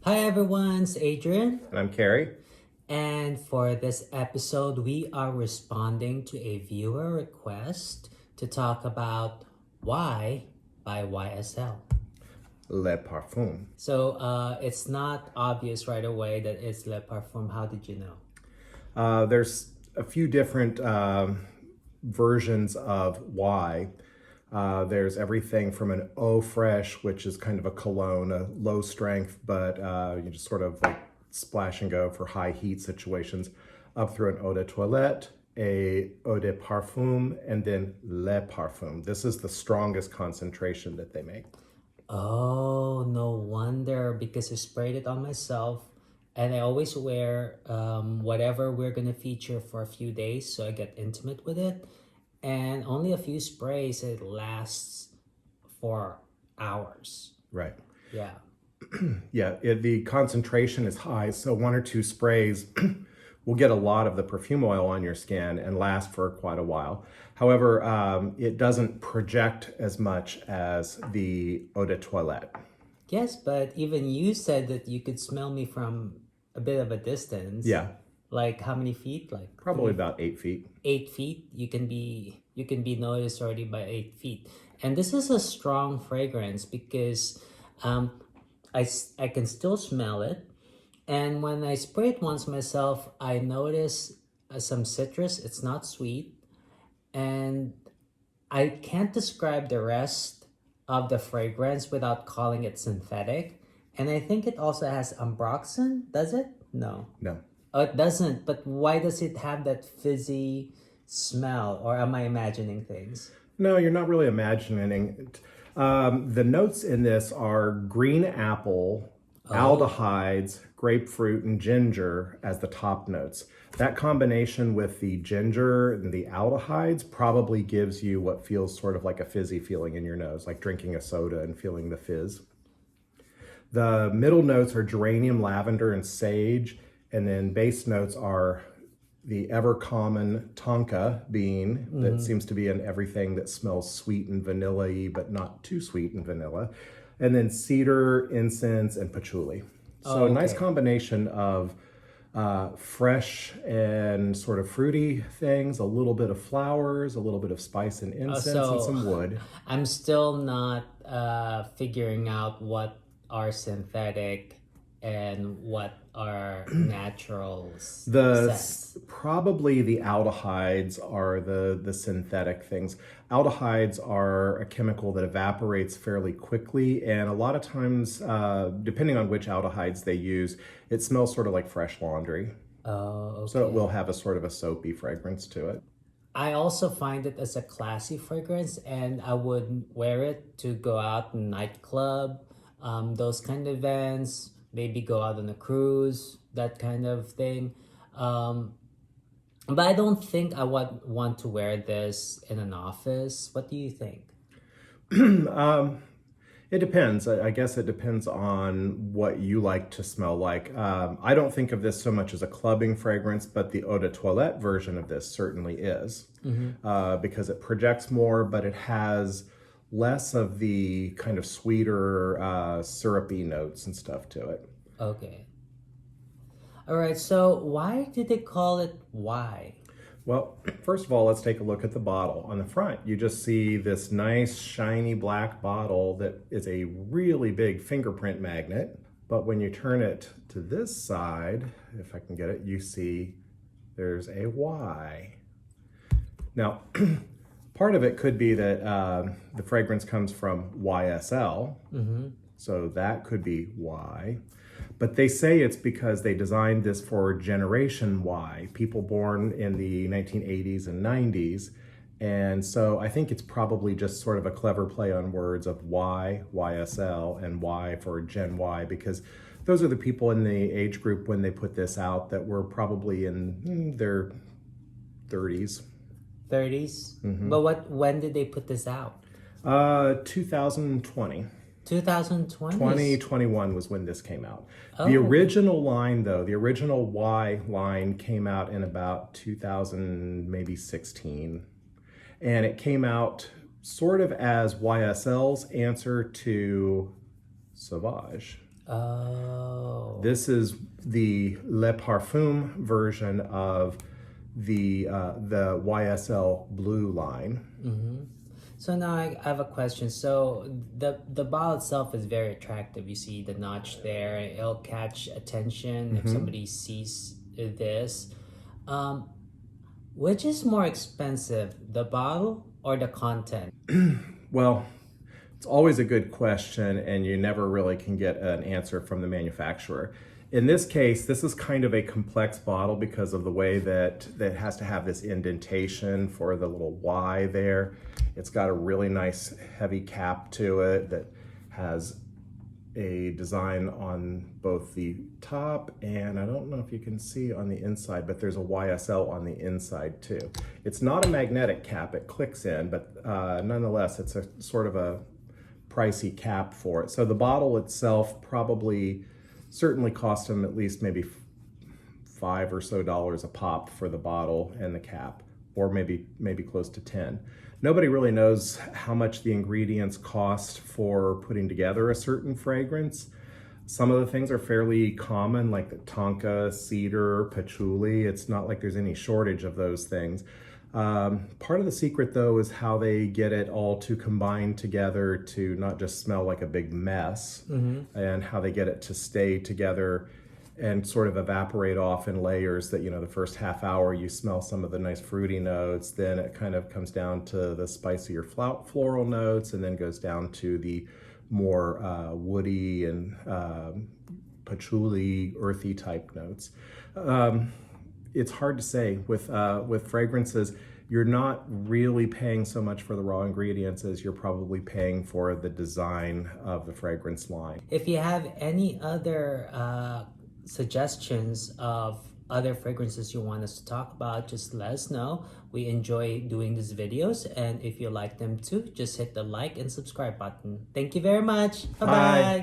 Hi everyone, it's Adrian. And I'm Carrie. And for this episode, we are responding to a viewer request to talk about Why by YSL. Le Parfum. So it's not obvious right away that it's Le Parfum. How did you know? There's a few different versions of why. There's everything from an eau fraiche, which is kind of a cologne, a low strength, but you just sort of like splash and go for high heat situations, up through an eau de toilette, a eau de parfum, and then le parfum. This is the strongest concentration that they make. Oh, no wonder because I sprayed it on myself and I always wear whatever we're going to feature for a few days so I get intimate with it. And only a few sprays, it lasts for hours. Right. Yeah. Yeah, the concentration is high, so one or two sprays will get a lot of the perfume oil on your skin and last for quite a while. However, it doesn't project as much as the eau de toilette. Yes, but even you said that you could smell me from a bit of a distance. Yeah, Like how many feet? Like probably about 8 feet. 8 feet. You can be noticed already by 8 feet. And this is a strong fragrance because I can still smell it. And when I spray it once myself, I notice some citrus. It's not sweet. And I can't describe the rest of the fragrance without calling it synthetic. And I think it also has ambroxan, does it? No. No. Oh, it doesn't. But why does it have that fizzy smell? Or am I imagining things? No, you're not really imagining it. The notes in this are green apple, aldehydes, grapefruit, and ginger as the top notes. That combination with the ginger and the aldehydes probably gives you what feels sort of like a fizzy feeling in your nose, like drinking a soda and feeling the fizz. The middle notes are geranium, lavender, and sage, and then base notes are the ever common tonka bean that seems to be in everything that smells sweet and vanilla-y, but not too sweet and vanilla. And then cedar, incense, and patchouli. So a nice combination of fresh and sort of fruity things, a little bit of flowers, a little bit of spice and incense, and some wood. I'm still not figuring out what are synthetic and what are natural scents. Probably the aldehydes are the synthetic things. Aldehydes are a chemical that evaporates fairly quickly, and a lot of times, depending on which aldehydes they use, it smells sort of like fresh laundry. Oh, okay. So it will have a sort of a soapy fragrance to it. I also find it as a classy fragrance, and I would wear it to go out in nightclub, those kind of events, maybe go out on a cruise, that kind of thing. But I don't think I would want to wear this in an office. What do you think? It depends. I guess it depends on what you like to smell like. I don't think of this so much as a clubbing fragrance, but the eau de toilette version of this certainly is, because it projects more, but it has less of the kind of sweeter, syrupy notes and stuff to it. Okay. All right. So why did they call it Why? Well, first of all, let's take a look at the bottle. On the front, you just see this nice, shiny black bottle that is a really big fingerprint magnet. But when you turn it to this side, if I can get it, you see there's a Y. Now, part of it could be that the fragrance comes from YSL, so that could be Y. But they say it's because they designed this for Generation Y, people born in the 1980s and 90s. And so I think it's probably just sort of a clever play on words of Y, YSL, and Y for Gen Y, because those are the people in the age group when they put this out that were probably in their 30s. 30s? But when did they put this out? 2020. 2020? 2021 was when this came out. Oh. The original line, though, the original Y line came out in about 2000, maybe 16. And it came out sort of as YSL's answer to Sauvage. Oh. This is the Le Parfum version of the YSL Blue line. So now I have a question. So the bottle itself is very attractive. You see the notch there. It'll catch attention if somebody sees this. Which is more expensive, the bottle or the content? Well, it's always a good question, and you never really can get an answer from the manufacturer. In this case, this is kind of a complex bottle because of the way that it has to have this indentation for the little Y there. It's got a really nice heavy cap to it that has a design on both the top, and I don't know if you can see on the inside, but there's a YSL on the inside too. It's not a magnetic cap, it clicks in, but nonetheless, it's a sort of a pricey cap for it. So the bottle itself certainly cost them at least maybe $5 or so a pop for the bottle and the cap, or maybe close to 10. Nobody really knows how much the ingredients cost for putting together a certain fragrance. Some of the things are fairly common, like the tonka, cedar, patchouli. It's not like there's any shortage of those things. Part of the secret, though, is how they get it all to combine together to not just smell like a big mess, and how they get it to stay together and sort of evaporate off in layers that, the first half hour you smell some of the nice fruity notes, then it kind of comes down to the spicier floral notes, and then goes down to the more woody and patchouli, earthy type notes. It's hard to say. With fragrances, you're not really paying so much for the raw ingredients as you're probably paying for the design of the fragrance line. If you have any other suggestions of other fragrances you want us to talk about, just let us know. We enjoy doing these videos, and if you like them too, just hit the like and subscribe button. Thank you very much. Bye-bye.